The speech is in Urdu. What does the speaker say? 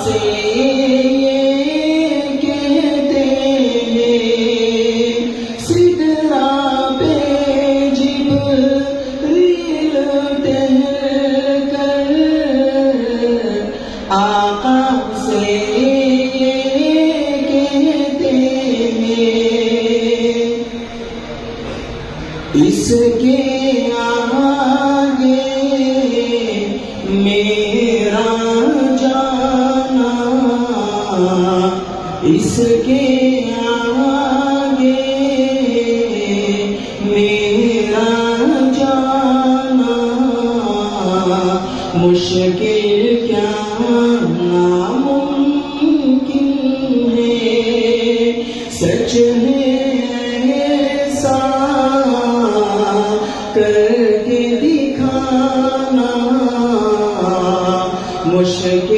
سے یہ کہتے ہیں سدرا پہ جبریل ٹہر کر آقا سے یہ کہتے ہیں اس کے آگے میرا جانا، اس کے آگے میرا جانا مشکل کیا ناممکن ہے، سچ ہے ایسا کر کے دکھانا مشکل